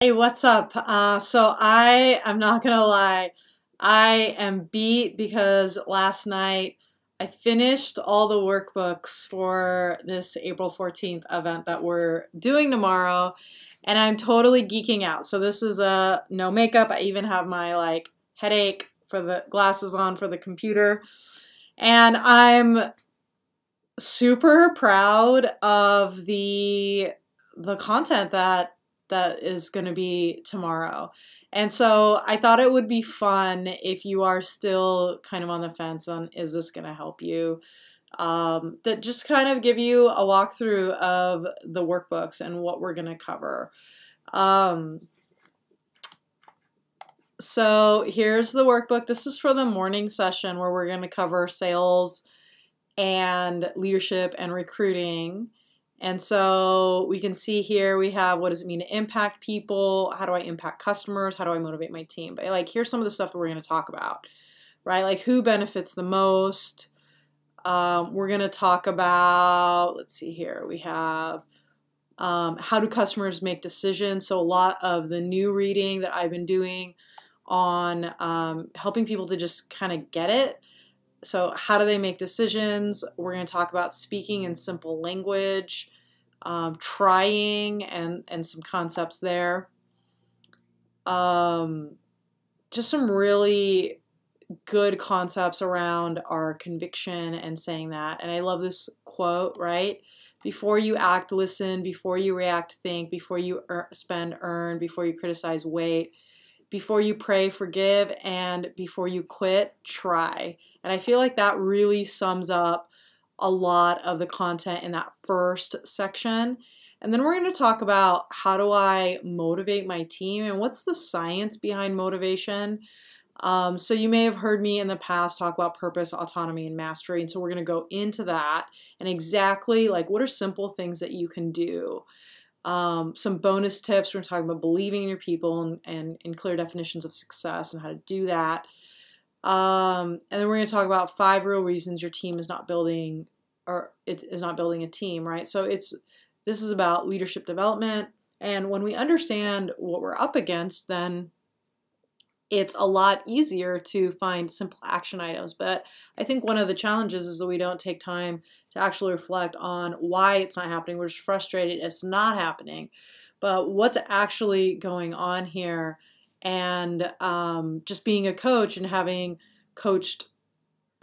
Hey, what's up? So I'm not gonna lie, I am beat because last night I finished all the workbooks for this April 14th event that we're doing tomorrow, and I'm totally geeking out. So this is a no makeup. I even have my like headache for the glasses on for the computer, and I'm super proud of the content that is going to be tomorrow. And so I thought it would be fun if you are still kind of on the fence on is this going to help you, that just kind of give you a walkthrough of the workbooks and what we're going to cover. Um, so here's the workbook. This is for the morning session where we're going to cover sales and leadership and recruiting. And so we can see here we have what does it mean to impact people? How do I impact customers? How do I motivate my team? But like here's some of the stuff that we're going to talk about, right? Like who benefits the most? We're going to talk about, let's see here, we have how do customers make decisions? So a lot of the new reading that I've been doing on helping people to just kind of get it. So how do they make decisions? We're going to talk about speaking in simple language, trying, and some concepts there. Just some really good concepts around our conviction and saying that. And I love this quote, right? Before you act, listen. Before you react, think. Before you spend, earn. Before you criticize, wait. Before you pray, forgive. And before you quit, try. And I feel like that really sums up a lot of the content in that first section. And then we're going to talk about how do I motivate my team and what's the science behind motivation. So you may have heard me in the past talk about purpose, autonomy, and mastery. And so we're going to go into that and exactly like what are simple things that you can do. Some bonus tips. We're going to talk about believing in your people and clear definitions of success and how to do that. And then we're going to talk about 5 real reasons your team is not building or it is not building a team, right? So this is about leadership development. And when we understand what we're up against, then it's a lot easier to find simple action items. But I think one of the challenges is that we don't take time to actually reflect on why it's not happening. We're just frustrated it's not happening. But what's actually going on here? And just being a coach and having coached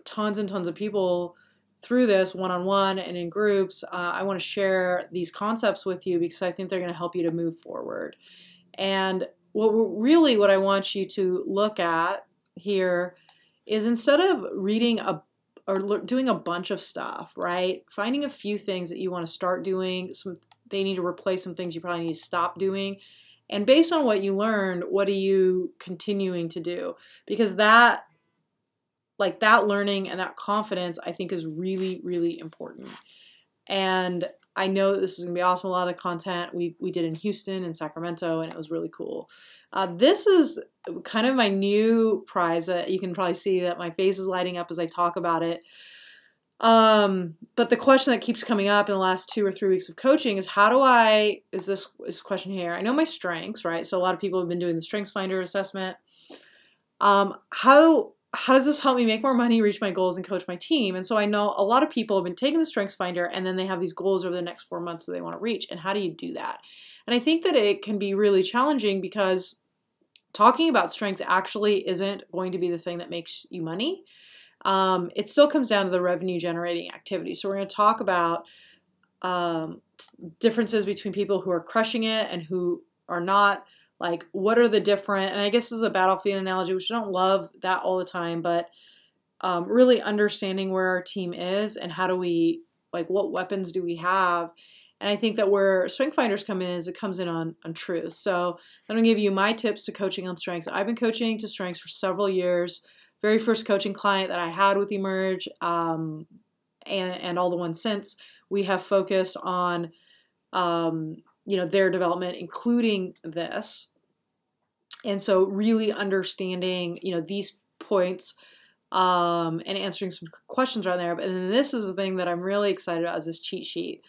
tons and tons of people through this one-on-one and in groups, I want to share these concepts with you because I think they're going to help you to move forward. And what I want you to look at here is instead of reading or doing a bunch of stuff, right? Finding a few things that you want to start doing. They need to replace some things you probably need to stop doing. And based on what you learned, what are you continuing to do? Because that learning and that confidence, I think, is really, really important. And I know this is going to be awesome. A lot of content we did in Houston and Sacramento, and it was really cool. This is kind of my new prize. You can probably see that my face is lighting up as I talk about it. But the question that keeps coming up in the last 2 or 3 weeks of coaching is is this question here. I know my strengths, right? So a lot of people have been doing the Strengths Finder assessment. How does this help me make more money, reach my goals, and coach my team? And so I know a lot of people have been taking the Strengths Finder and then they have these goals over the next 4 months that they want to reach. And how do you do that? And I think that it can be really challenging because talking about strengths actually isn't going to be the thing that makes you money. It still comes down to the revenue generating activity. So we're going to talk about differences between people who are crushing it and who are not. Like, what are the different, and I guess this is a battlefield analogy, which I don't love that all the time, but really understanding where our team is and how do we, like, what weapons do we have? And I think that where Strength Finders come in is it comes in on truth. So I'm going to give you my tips to coaching on strengths. I've been coaching to strengths for several years. Very first coaching client that I had with Emerge and all the ones since, we have focused on their development, including this. And so really understanding, these points and answering some questions around there. But then this is the thing that I'm really excited about is this cheat sheet.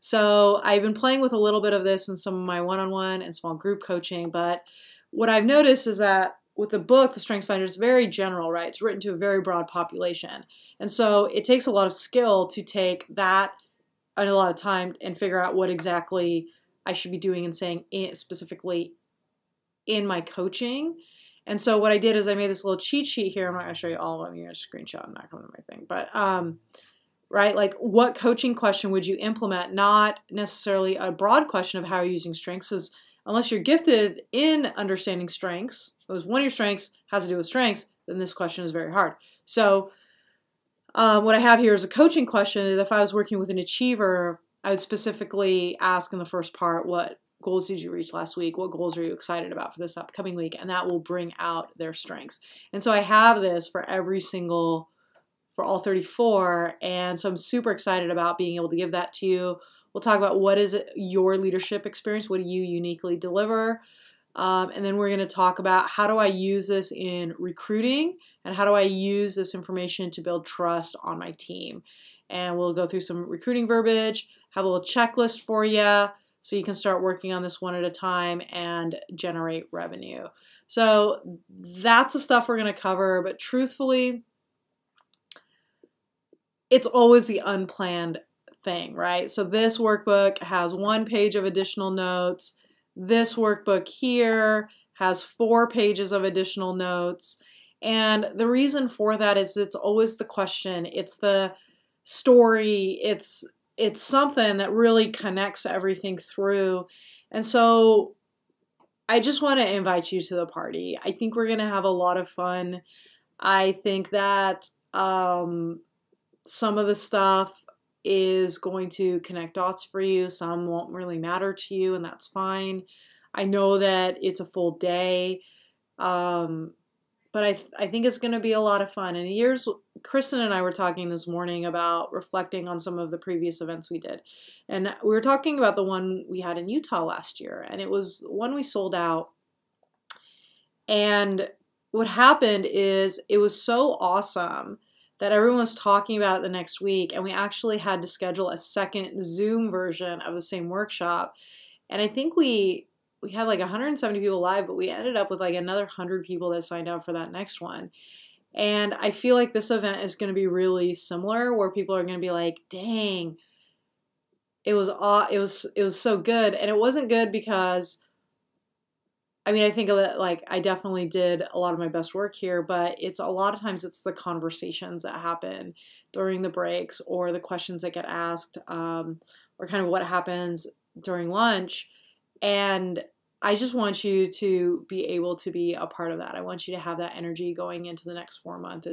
So I've been playing with a little bit of this in some of my one-on-one and small group coaching, but what I've noticed is that with the book, The Strengths Finder, is very general, right? It's written to a very broad population. And so it takes a lot of skill to take that and a lot of time and figure out what exactly I should be doing and saying specifically in my coaching. And so what I did is I made this little cheat sheet here. I'm not going to show you all of them. You're going to screenshot. I'm not going to my thing. But, right, like what coaching question would you implement? Not necessarily a broad question of how you're using strengths, because unless you're gifted in understanding strengths, because one of your strengths has to do with strengths, then this question is very hard. So what I have here is a coaching question. If I was working with an achiever, I would specifically ask in the first part, what goals did you reach last week? What goals are you excited about for this upcoming week? And that will bring out their strengths. And so I have this for for all 34. And so I'm super excited about being able to give that to you. We'll talk about what is your leadership experience? What do you uniquely deliver? And then we're going to talk about how do I use this in recruiting and how do I use this information to build trust on my team. And we'll go through some recruiting verbiage, have a little checklist for you so you can start working on this one at a time and generate revenue. So that's the stuff we're going to cover, but truthfully, it's always the unplanned thing, right? So this workbook has 1 page of additional notes. This workbook here has 4 pages of additional notes. And the reason for that is it's always the question, it's the story, it's something that really connects everything through. And so I just want to invite you to the party. I think we're going to have a lot of fun. I think that some of the stuff is going to connect dots for you. Some won't really matter to you, and that's fine. I know that it's a full day, but I think it's going to be a lot of fun. And Kristen and I were talking this morning about reflecting on some of the previous events we did. And we were talking about the one we had in Utah last year, and it was one we sold out. And what happened is it was so awesome that everyone was talking about it the next week, and we actually had to schedule a second Zoom version of the same workshop. And I think we had like 170 people live, but we ended up with like another 100 people that signed up for that next one. And I feel like this event is going to be really similar, where people are going to be like, dang, it was so good. And it wasn't good because I think that like I definitely did a lot of my best work here, but it's a lot of times it's the conversations that happen during the breaks or the questions that get asked, or kind of what happens during lunch. And I just want you to be able to be a part of that. I want you to have that energy going into the next 4 months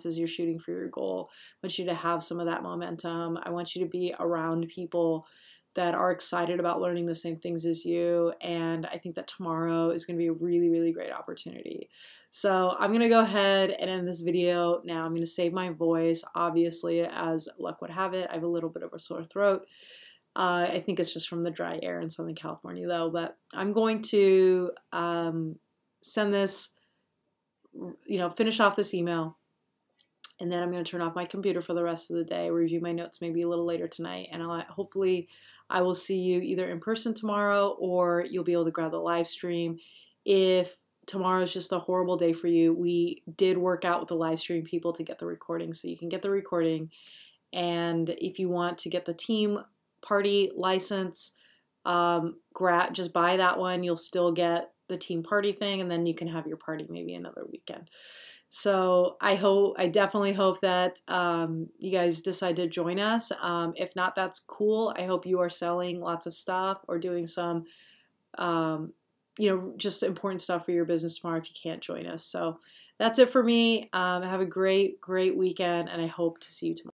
as you're shooting for your goal. I want you to have some of that momentum. I want you to be around people that are excited about learning the same things as you. And I think that tomorrow is going to be a really, really great opportunity. So I'm going to go ahead and end this video now. I'm going to save my voice. Obviously, as luck would have it, I have a little bit of a sore throat. I think it's just from the dry air in Southern California, though. But I'm going to send this, finish off this email. And then I'm going to turn off my computer for the rest of the day, review my notes maybe a little later tonight. And hopefully I will see you either in person tomorrow or you'll be able to grab the live stream. If tomorrow is just a horrible day for you, we did work out with the live stream people to get the recording. So you can get the recording. And if you want to get the team party license, just buy that one. You'll still get the team party thing, and then you can have your party maybe another weekend. So I definitely hope that you guys decide to join us. If not, that's cool. I hope you are selling lots of stuff or doing some, just important stuff for your business tomorrow if you can't join us. So that's it for me. Have a great, great weekend, and I hope to see you tomorrow.